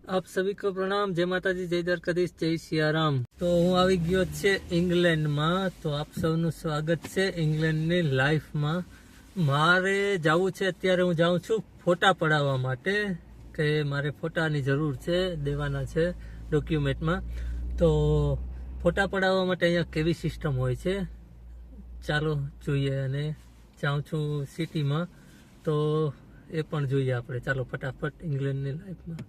આપ સभी को પ્રણામ, જય માતાજી, જય દ્વારકાધીશ, જય સિયારામ। તો હું આવી ગયો છે ઇંગ્લેન્ડમાં। તો આપ સૌનું સ્વાગત છે ઇંગ્લેન્ડની લાઈફમાં। મારે જવું છે, અત્યારે હું જાઉં છું ફોટા પડાવવા માટે, કે મારે ફોટાની જરૂર છે, દેવાના છે ડોક્યુમેન્ટમાં। તો ફોટા પડાવવા માટે અહીંયા કેવી સિસ્ટમ હોય છે ચાલો જોઈએ। અને જાઉં છું સિટીમાં, તો એ પણ જોઈએ આપણે। ચાલો ફટાફટ ઇંગ્લેન્ડની લાઈફમાં।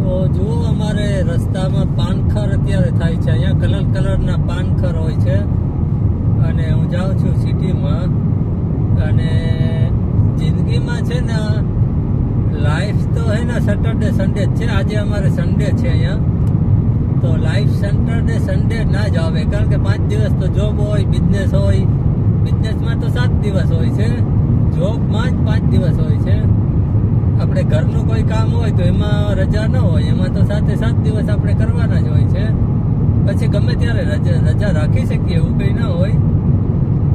તો જુઓ, અમારે રસ્તામાં પાનખર અત્યારે થાય છે। અહીંયા કલરના પાનખર હોય છે, અને હું જાઉં છું સિટીમાં। અને જિંદગીમાં છે ને લાઈફ તો હે ને સેટરડે સન્ડે જ છે। આજે અમારે સન્ડે છે અહીંયા, તો લાઈફ સેટરડે સન્ડે ના જ આવે, કારણ કે 5 દિવસ તો જોબ હોય, બિઝનેસ હોય। બિઝનેસમાં તો 7 દિવસ હોય છે, જોબમાં જ 5 દિવસ હોય છે। આપણે ઘરનું કોઈ કામ હોય તો એમાં રજા ન હોય, એમાં તો 7 દિવસ આપણે કરવાના જ હોય છે। પછી ગમે ત્યારે રજા રાખી શકીએ, એવું કંઈ ના હોય।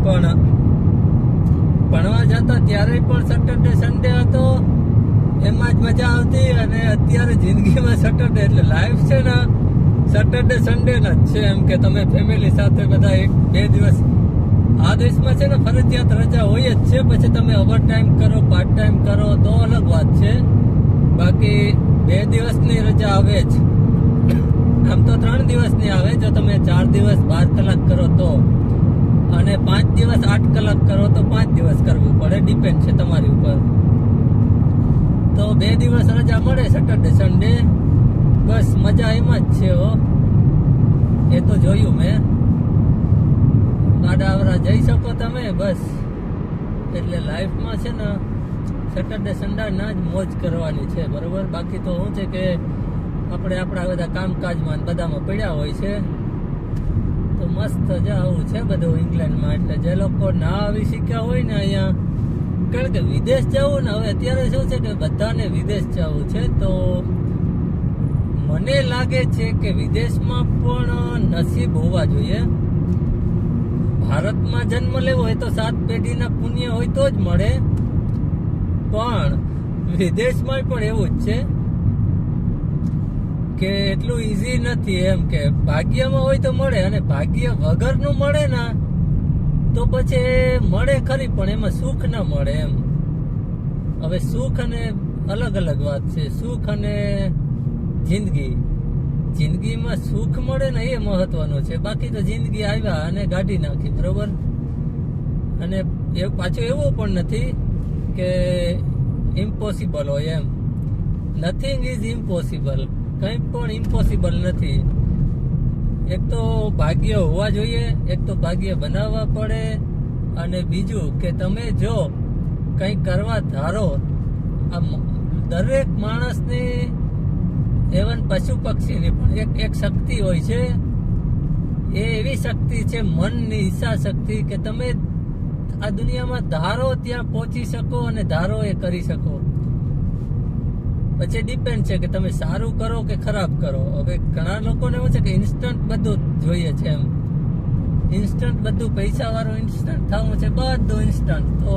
પણ ભણવા જતા ત્યારે પણ સેટરડે સન્ડે હતો, એમાં જ મજા આવતી। અને અત્યારે જિંદગીમાં સેટરડે એટલે લાઈફ છે ને સેટરડે સન્ડે ના જ છે। એમ કે તમે ફેમિલી સાથે બધા 1-2 દિવસ આ દેશમાં છે ને ફરજિયાત રજા હોય જ છે। પછી તમે ઓવર ટાઈમ કરો, પાર્ટ ટાઈમ કરો તો અલગ વાત છે, બાકી 2 દિવસની રજા આવે જ। આમ તો 3 દિવસની આવે જો તમે 4 દિવસ 12 કલાક કરો તો, અને 5 દિવસ 8 કલાક કરો તો 5 દિવસ કરવું પડે, ડિપેન્ડ છે તમારી ઉપર। તો 2 દિવસ રજા મળે સેટરડે સન્ડે, બસ મજા એમાં જ છે હો। એ તો જોયું મેં, આડાવરા જઈ શકો તમે બસ। એટલે લાઈફમાં છે ને સેટરડે સન્ડે ના જ મોજ કરવાની છે, બરોબર। બાકી તો શું છે કે આપણે આપણા બધા કામકાજમાં બધામાં પડ્યા હોય છે। તો મસ્ત જ આવું છે બધું ઇંગ્લેન્ડમાં। એટલે જે લોકો ના આવી શક્યા હોય ને અહીંયા, કારણ કે વિદેશ જવું ને, હવે અત્યારે શું છે કે બધાને વિદેશ જવું છે। તો મને લાગે છે કે વિદેશમાં પણ નસીબ હોવા જોઈએ। ભારતમાં જન્મ લેવો હોય તો 7 પેઢીના પુણ્ય હોય તો જ મળે, પણ વિદેશમાં પણ એવું જ છે કે એટલું ઈઝી નથી। એમ કે ભાગ્યમાં હોય તો મળે, અને ભાગ્ય વગરનું મળે ને તો પછી મળે ખરી, પણ એમાં સુખ ના મળે એમ। હવે સુખ અને અલગ અલગ વાત છે, સુખ અને જિંદગીમાં સુખ મળે ને એ મહત્વનું છે, બાકી તો જિંદગી આવ્યા અને ગાડી નાખી, બરોબર। અને એ પાછું એવું પણ નથી કે ઇમ્પોસિબલ હોય એમ, નથિંગ ઇઝ ઇમ્પોસિબલ, કંઈ પણ ઇમ્પોસિબલ નથી। એક તો ભાગ્ય હોવા જોઈએ, એક તો ભાગ્ય બનાવવા પડે, અને બીજું કે તમે જો કંઈ કરવા ધારો, આ દરેક માણસની, એવન પશુ પક્ષીની પણ એક શક્તિ હોય છે। એ એવી શક્તિ છે મનની ઈચ્છા શક્તિ, કે તમે આ દુનિયામાં ધારો ત્યાં પહોંચી શકો, અને ધારો એ કરી શકો। પછી ડિપેન્ડ છે કે તમે સારું કરો કે ખરાબ કરો। હવે ઘણા લોકોને એવું છે કે ઇન્સ્ટન્ટ બધું જોઈએ છે, એમ ઇન્સ્ટન્ટ બધું, પૈસા વાળું ઇન્સ્ટન્ટ થવું છે, બધું ઇન્સ્ટન્ટ। તો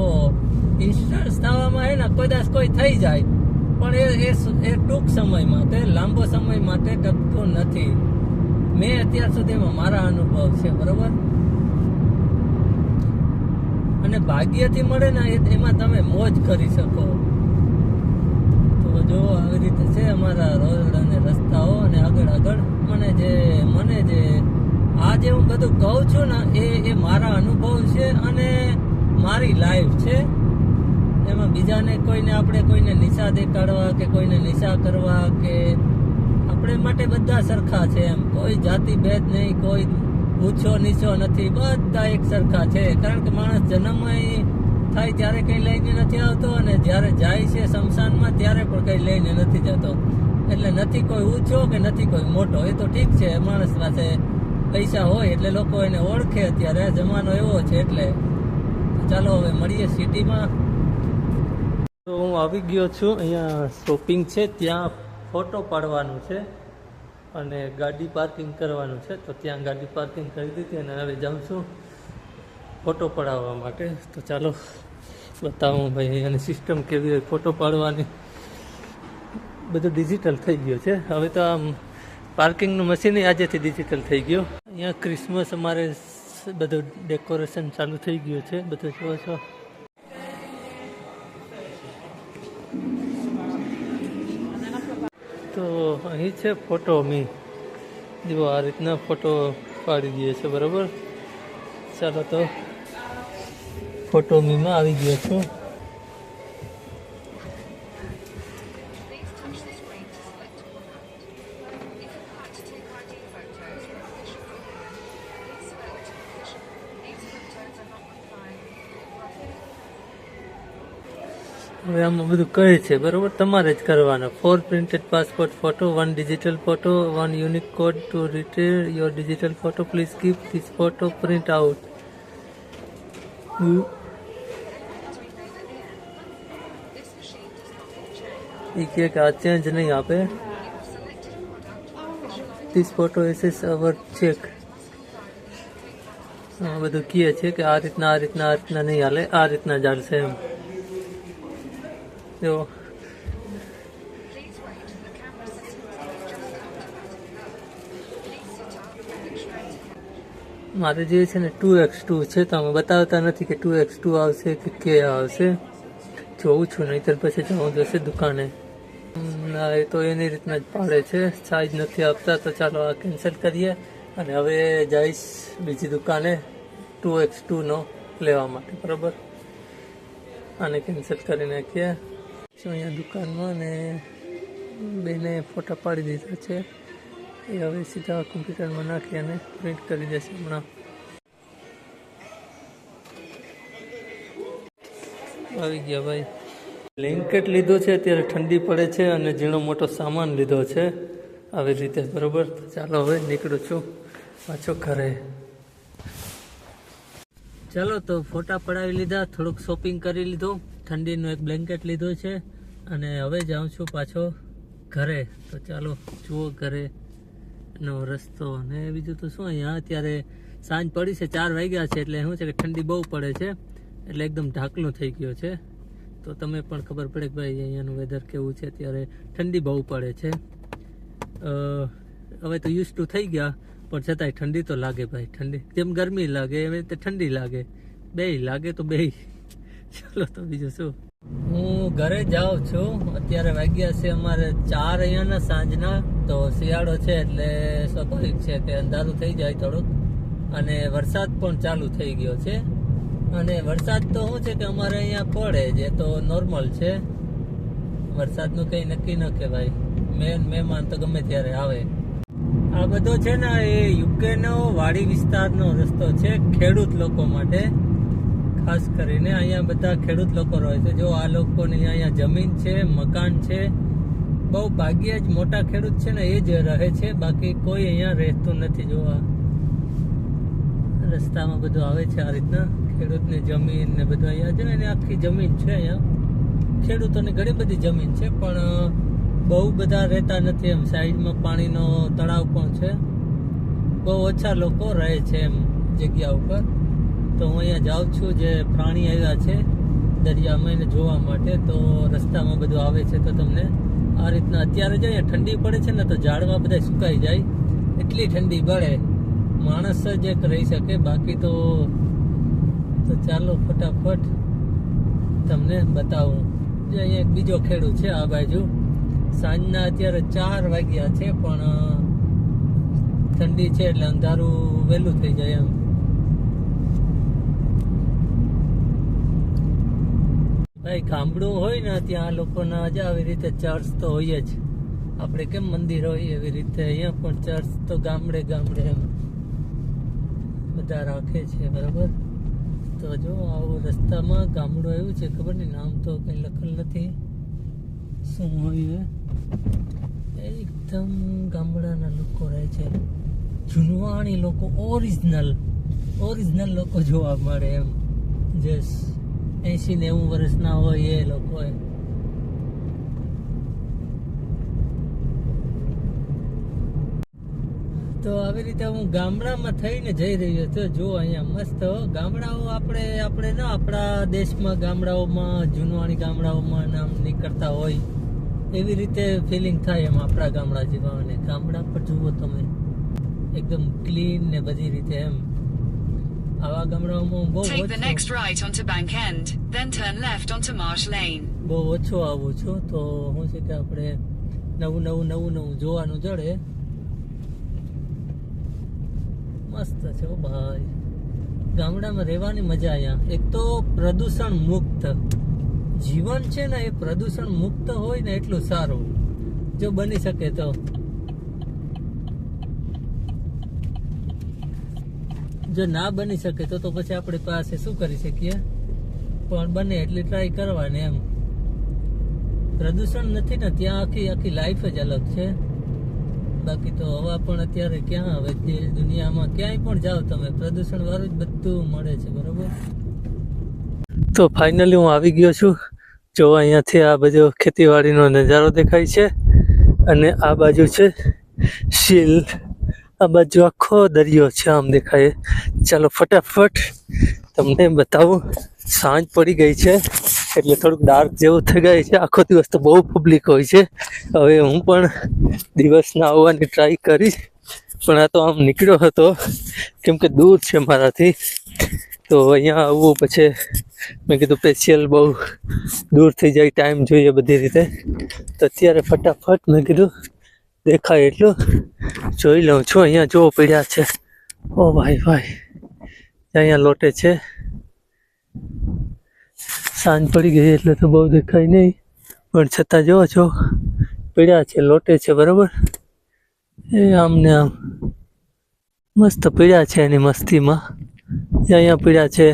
ઇન્સ્ટન્ટ થવામાં હે ને કોઈ થઈ જાય, પણ એ ટૂંક સમય માટે, લાંબો સમય માટે ટકતું નથી। મેં અત્યાર સુધીમાં મારા અનુભવ છે, બરોબર। અને ભાગ્યથી મળે ને એમાં તમે મોજ કરી શકો। તો જો આવી રીતે છે અમારા રોડ અને રસ્તાઓ, અને આગળ મને જે આ જે હું બધું કહું છું ને એ મારા અનુભવ છે અને મારી લાઈફ છે। એમાં બીજાને કોઈને નિશા દેખાડવા કે કોઈને નિશા કરવા, કે આપણે માટે બધા સરખા છે એમ, કોઈ જાતિ ભેદ નહીં, કોઈ ઊંચો નીચો નથી, બધા એક સરખા છે। કારણ કે માણસ જન્મ થાય ત્યારે કંઈ લઈને નથી આવતો, અને જ્યારે જાય છે શમશાનમાં ત્યારે પણ કંઈ લઈને નથી જતો। એટલે નથી કોઈ ઊંચો કે નથી કોઈ મોટો, એ તો ઠીક છે, માણસ પાસે પૈસા હોય એટલે લોકો એને ઓળખે। અત્યારે જમાનો એવો છે, એટલે ચાલો હવે મળીએ સિટીમાં। તો હું આવી ગયો છું, અહીંયા શોપિંગ છે, ત્યાં ફોટો પાડવાનું છે અને ગાડી પાર્કિંગ કરવાનું છે। તો ત્યાં ગાડી પાર્કિંગ કરી દીધી, અને હવે જાઉં છું ફોટો પડાવવા માટે। તો ચાલો બતાવું ભાઈ અહીંયાની સિસ્ટમ કેવી હોય ફોટો પાડવાની। બધું ડિજિટલ થઈ ગયું છે. હવે તો આમ પાર્કિંગનું મશીન આજેથી ડિજિટલ થઈ ગયું. અહીંયા ક્રિસમસ અમારે બધું ડેકોરેશન ચાલુ થઈ ગયું છે, બધું જોવો છો. તો અહીં છે ફોટો મી, જો આ રીતના ફોટો પાડી દઈએ છે, બરાબર. ચાલો તો ફોટો મીમાં આવી ગયો છું. હવે આમાં બધું કહે છે, બરોબર, તમારે જ કરવાના. 4 printed passport photo, 1 digital photo, 1 unique code to retail your digital photo. Please keep this photo print out. એ કે આ ચેન્જ નહીં આપે. This photo as our check. બધું કહે છે કે આ રીતના નહીં હાલે, આ રીતના જ હાલશે એમ. જો મારે જે છે ને 2x2 છે, તો અમે બતાવતા નથી કે 2x2 આવશે કે આવશે. જોઉં છું, નહીંતર પછી જવું જશે દુકાને. ના, એ તો એની રીતના જ પાડે છે, સાઈઝ નથી આપતા. તો ચાલો આ કેન્સલ કરીએ અને હવે જઈશ બીજી દુકાને 2x2 નો લેવા માટે, બરાબર. આને કેન્સલ કરી નાખીએ. અહીંયા દુકાનમાં ને બેને ફોટા પાડી દીધા છે. એ હવે સીધા કોમ્પ્યુટરમાં નાખી અને પ્રિન્ટ કરી દેશે હમણાં. આવી ગયા ભાઈ. બ્લેન્કેટ લીધો છે, અત્યારે ઠંડી પડે છે, અને ઝીણો મોટો સામાન લીધો છે આવી રીતે, બરોબર. તો ચાલો હવે નીકળું છું પાછો ઘરે. ચાલો તો ફોટા પડાવી લીધા, થોડુંક શોપિંગ કરી લીધું, ઠંડીનું એક બ્લેન્કેટ લીધો છે, અને હવે જાઉં છું પાછો ઘરે. તો ચાલો જુઓ ઘરે નો રસ્તો. અને બીજું તો શું, અહીંયા અત્યારે સાંજ પડી છે, 4 વાગ્યા છે, એટલે શું છે કે ઠંડી બહુ પડે છે, એટલે એકદમ ઢાકલું થઈ ગયું છે. તો તમે પણ ખબર પડે કે ભાઈ અહીંયાનું વેધર કેવું છે. અત્યારે ઠંડી બહુ પડે છે. હવે તો યુઝ ટુ થઈ ગયા, પણ છતાંય ઠંડી તો લાગે ભાઈ. ઠંડી જેમ ગરમી લાગે એવી રીતે ઠંડી લાગે, બેય લાગે તો બેય. ચાલો તો બીજું શું, હું ઘરે જાઉં છું. અત્યારે વાગ્યા છે અમારે 4 અહીંયાના સાંજના. તો શિયાળો છે એટલે સ્વાભાવિક છે કે અંધારું થઈ જાય થોડુંક, અને વરસાદ પણ ચાલુ થઈ ગયો છે. અને વરસાદ તો શું છે કે અમારે અહીંયા પડે જે તો નોર્મલ છે. વરસાદનું કંઈ નક્કી ન કહેવાય, મહેમાન તો ગમે ત્યારે આવે. આ બધો છે ને એ યુકેનો વાડી વિસ્તારનો રસ્તો છે, ખેડૂત લોકો માટે ખાસ કરીને. અહીંયા બધા ખેડૂત લોકો રહે છે. જો આ લોકોની અહીંયા જમીન છે, મકાન છે. બહુ ભાગ્યે જ મોટા ખેડૂત છે ને એ જ રહે છે, બાકી કોઈ અહીંયા રહેતું નથી. જો આ રસ્તામાં બધું આવે છે આ રીતના, ખેડૂતની જમીન ને બધું. અહીંયા છે ને એની આખી જમીન છે. અહીંયા ખેડૂતોની ઘણી બધી જમીન છે, પણ બહુ બધા રહેતા નથી. એમ સાઈડમાં પાણીનો તળાવ પણ છે. બહુ ઓછા લોકો રહે છે એમ જગ્યા ઉપર. તો હું અહીંયા જાઉં છું, જે પ્રાણી આવ્યા છે દરિયામાં એને જોવા માટે. તો રસ્તામાં બધું આવે છે. તો તમને આ રીતના અત્યારે જો અહીંયા ઠંડી પડે છે ને, તો ઝાડમાં બધા સુકાઈ જાય, એટલી ઠંડી પડે. માણસ જ એક રહી શકે, બાકી તો ચાલો ફટાફટ તમને બતાવું. જે અહીંયા એક બીજો ખેડૂત છે આ બાજુ. સાંજના અત્યારે 4 વાગ્યા છે, પણ ઠંડી છે એટલે અંધારું વહેલું થઈ જાય એમ. ભાઈ ગામડું હોય ને ત્યાં લોકોના જ આવી રીતે ચર્ચ તો હોય જ. આપણે કેમ મંદિર હોય એવી રીતે અહીંયા પણ ચર્ચ તો ગામડે ગામડે એમ બધા રાખે છે, બરાબર. તો જો આવું રસ્તામાં ગામડું આવ્યું છે, ખબર નહીં નામ તો કંઈ લખેલ નથી શું હોય. એકદમ ગામડાના લોકો રહે છે, જૂનવાણી લોકો, ઓરિજિનલ લોકો જોવા મળે એમ. જે 80-90 વર્ષના હોય એ લોકો. તો આવી રીતે હું ગામડામાં થઈને જઈ રહ્યો છું. જો અહીંયા મસ્ત ગામડાઓ આપણે ના આપણા દેશમાં ગામડાઓમાં જૂનવાણી ગામડાઓમાં નામ નીકળતા હોય એવી રીતે ફિલિંગ થાય એમ આપણા ગામડા જેવા. અને ગામડા પર જુઓ તમે એકદમ ક્લીન ને બધી રીતે એમ. આવા ગામડાઓમાં બહુ Take the ઓછો next right onto Bank End, then turn left onto Marsh Lane. બહુ ઓછો આવું છું. તો શું છે કે આપણે નવું જોવાનું જડે. મસ્ત છે હો ભાઈ, ગામડામાં રહેવાની મજા. અહીંયા એક તો પ્રદૂષણ મુક્ત જીવન છે ને, એ પ્રદૂષણ મુક્ત હોય ને એટલું સારું, જો બની શકે તો. જો ના બની શકે તો પછી આપણી પાસે શું કરી શકીએ, પણ બને એટલી ટ્રાય કરવાની એમ. પ્રદૂષણ નથી ને ત્યાં આખી લાઈફ જ અલગ છે. બાકી તો હવા પણ અત્યારે ક્યાં, હવે દુનિયામાં ક્યાંય પણ જાઓ તમે પ્રદૂષણ વાળું જ બધું મળે છે, બરોબર. તો ફાઇનલી હું આવી ગયો છું. જો અહીંયાથી આ બધો ખેતીવાડીનો નજારો દેખાય છે, અને આ બાજુ છે શીલ, આ બાજુ આખો દરિયો છે આમ દેખાય. ચાલો ફટાફટ તમને બતાવું. સાંજ પડી ગઈ છે એટલે થોડુંક ડાર્ક જેવું થઈ ગયું છે. આખો દિવસ તો બહુ પબ્લિક હોય છે. હવે હું પણ દિવસના આવવાની ટ્રાય કરીશ, પણ આ તો આમ નીકળ્યો હતો કેમ કે દૂર છે મારાથી. તો અહીંયા આવવું પછી મેં કીધું સ્પેશિયલ બહુ દૂર થઈ જાય, ટાઈમ જોઈએ બધી રીતે. તો અત્યારે ફટાફટ મેં કીધું દેખાય એટલું જોઈ લઉં છું. અહીંયા જો પડ્યા છે, ઓ ભાઈ અહીંયા લોટે છે. સાંજ પડી ગઈ એટલે તો બહુ દેખાય નહીં, પણ છતાં જોવો છો પડ્યા છે, લોટે છે, બરાબર. એ આમ ને આમ મસ્ત પડ્યા છે એની મસ્તીમાં. અહીંયા પડ્યા છે,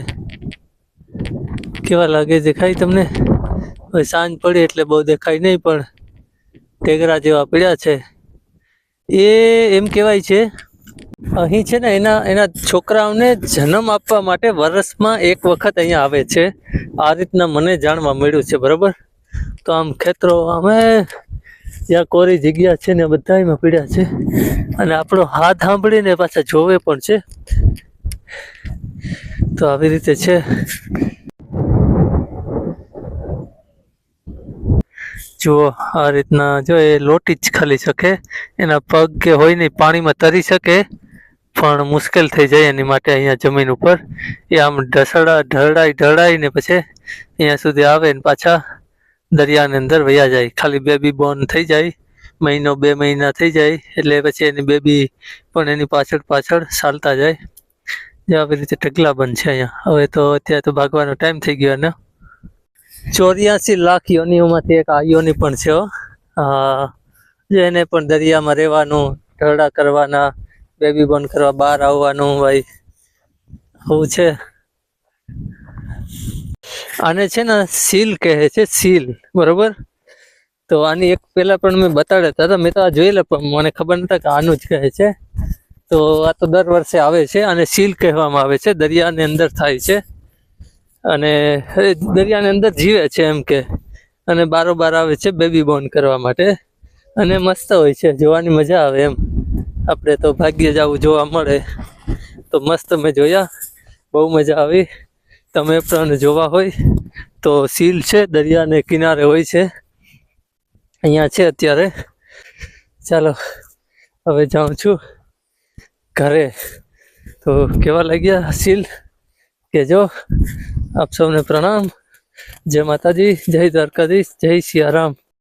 કેવા લાગે દેખાય તમને? હવે સાંજ પડે એટલે બહુ દેખાય નહીં, પણ ટેગરા જેવા પડ્યા છે. એ એમ કહેવાય છે અહીં છે ને એના છોકરાઓને જન્મ આપવા માટે વર્ષમાં એક વખત અહીંયા આવે છે. આ રીતના મને જાણવા મળ્યું છે, બરાબર. તો આમ ખેતરો અમે જ્યાં કોરી જગ્યા છે ને બધામાં પીડ્યા છે, અને આપણો હાથ સાંભળીને પાછા જોવે પણ છે. તો આવી રીતે છે. જુઓ આ રીતના, જો એ લોટી જ ખાલી શકે, એના પગ કે હોય નહીં, પાણીમાં તરી શકે પણ મુશ્કેલ થઈ જાય એની માટે. અહીંયા જમીન ઉપર એ આમ ઢળાઈ ને પછી અહીંયા સુધી આવે ને પાછા દરિયાની અંદર વયા જાય. ખાલી બેબી બોર્ન થઈ જાય, 1-2 મહિના થઈ જાય એટલે પછી એની બેબી પણ એની પાછળ ચાલતા જાય. જે આવી રીતે ઢગલા બંધ છે અહીંયા. હવે તો અત્યારે તો ભાગવાનો ટાઈમ થઈ ગયો ને. 84 લાખ યોનિઓમાંથી એક આ યોની પણ છે. જેને પણ દરિયામાં રહેવાનું, ઢળા કરવાના, બેબી બોર્ન કરવા બહાર આવવાનું, ભાઈ આવું છે. આને છે ને સીલ કહે છે, સીલ, બરોબર. તો આની એક પહેલા પણ મેં બતાડ્યા હતા, મેં તો આ જોયેલા પણ મને ખબર નતા કે આનું જ કહે છે. તો આ તો દર વર્ષે આવે છે, અને સીલ કહેવામાં આવે છે. દરિયાની અંદર થાય છે અને દરિયાની અંદર જીવે છે એમ કે, અને બારોબાર આવે છે બેબી બોર્ન કરવા માટે. અને મસ્ત હોય છે, જોવાની મજા આવે એમ. આપણે તો ભાગ્ય જ આવું જોવા મળે. તો મસ્ત મેં જોયા, બહુ મજા આવી. તમે પણ જોવા હોય તો સીલ છે, દરિયાને કિનારે હોય છે, અહીંયા છે અત્યારે. ચાલો હવે જાઉં છું ઘરે. તો કેવા લાગ્યા સીલ કહેજો. આપ સૌને પ્રણામ. જય માતાજી, જય દ્વારકાધીશ, જય સિયારામ.